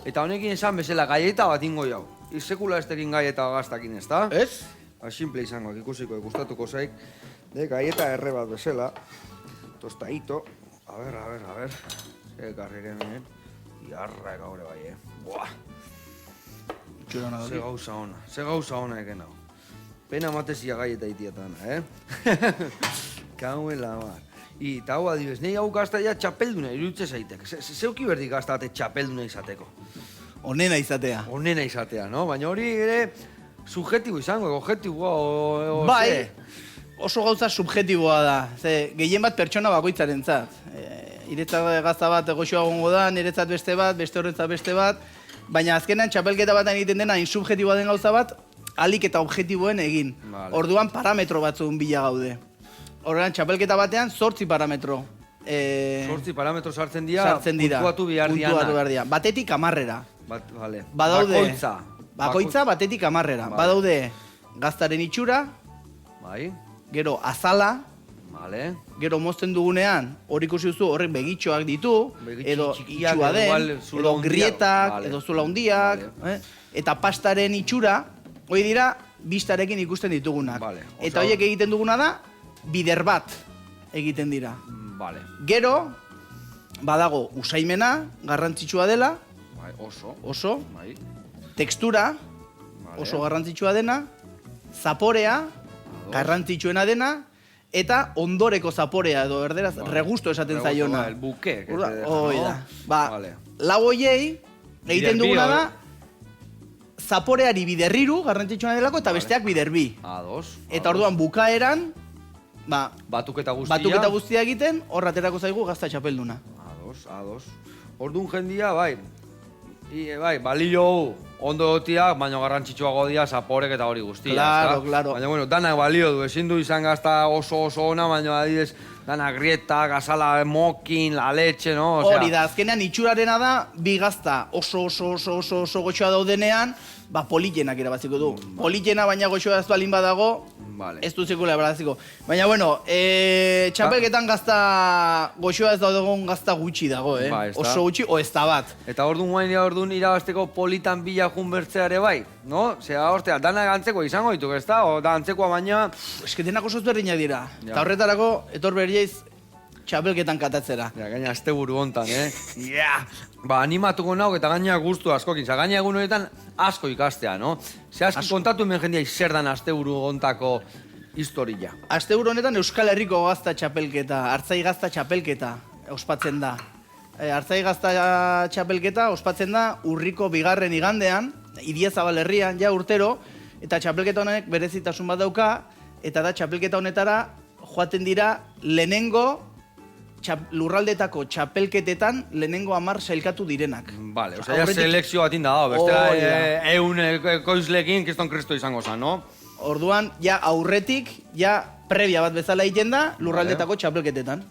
Eta honekin esan bezala gaieta bat ingo jau. Sekula ez tekin gaieta gaztakin ez da? Ez? Simple izango, ikusiko, gustatuko zaik. Gaieta erre bat bezala. Tostadito. A ver. Zekarriren, Iarra gaur bai, Buah. Ze gauza ona eken hau. Pena matezia gaieta itiatan, Kauela bat. Eta hau adibes, nahi hau gazta ja txapelduna iruditze zaitek. Zeuki berdik gaztate txapelduna izateko. Onena izatea. Onena izatea, no? Baina hori ere subjetibo izango, objetiboa o... Bai, oso gauza subjetiboa da. Ze, gehien bat pertsona bakoitzaren zat. Iretzat gazta bat goxoa gongo da, niretzat beste bat, beste horretzat beste bat. Baina azkenean txapelketa bat egiten dena, subjetiboa den gauza bat, alik eta objetiboen egin. Vale. Orduan parametro batzuen bila gaude. Orduan txapelketa batean 8 parametro. 8 parametro sartzen dira, puntuatu behar dira. Batetik 10-era. Vale. Badaude. Bakoitza. Batetik 10-era. Vale. Badaude gaztaren itxura, Bai. gero azala, Vale. gero mozten dugunean, hor ikusi duzu horrek begitxoak ditu, edo txikiak, itxua den, zulo edo hundiak, grietak, vale. edo zula hundiak, eta pastaren itxura, hori dira, bistarekin ikusten ditugunak. Vale, Eta horiek egiten duguna da, bider bat egiten dira. Vale. Gero, badago usaimena, garrantzitsua dela, Bai, oso, Bai. tekstura, Vale. oso garrantzitsua dena, zaporea, garrantzitsuena dena, eta ondoreko zaporea edo erderaz regusto esaten zaiona. El buke. Hoi da. Ba, Vale. lau hoiei egiten Biderbi, duguna da zaporeari biderriru garrantzitsuena delako eta besteak biderbi. Ados. Eta orduan bukaeran, ba, Batuketa guztia. batuketa guztia egiten, hor aterako zaigu gazta txapelduna. Ados. Orduan jendia, bai, balio ondo gotiak, baina garrantzitsuago dira zaporek eta hori guztia. Claro, claro. Baina, bueno, danak balio du, ezin du izan gazta oso ona, baina adidez, danak grietak, azala mokin, la leche, no? Hori da, azkenean itxurarena da, bi gazta oso goxoa daudenean, ba, politenak irabaziko du. Politena baina goxoa ez balin badago, Vale. ez du zikula irabaziko. Baina, bueno, txapelketan gazta goxoa ez daudegon gazta gutxi dago, Ba, ez da. Oso gutxi, o ez da bat. Eta orduan irabazteko politan bila jun bertzea ere bai, no? Zera, ostea, danak antzeko izango dituk, ez da? O da antzekoa baina... Ez que denak oso ezberdinak dira. Ja. Eta horretarako, etor berriaiz txapelketan katatzera. Ja, gaina asteburu hontan, Ba, animatuko nauk eta gaina gustu askokin. Gaina egun horietan asko ikastea, no? Ze aski kontatu hemen jendia zer dan asteburu hontako historia. Asteburu honetan Euskal Herriko gazta txapelketa, Artzai gazta txapelketa ospatzen da. Artzai gazta txapelketa ospatzen da urriko bigarren igandean, Idiazabal herrian, ja urtero, eta txapelketa honek berezitasun bat dauka, eta da txapelketa honetara joaten dira lehenengo lurraldetako txapelketetan lehenengo 10 sailkatu direnak. Vale, osea, ya selekzio bat inda dago, bestela eun koizlekin kriston kristo izango zan, no? Orduan, ja aurretik, ja previa bat bezala egiten da lurraldetako txapelketetan.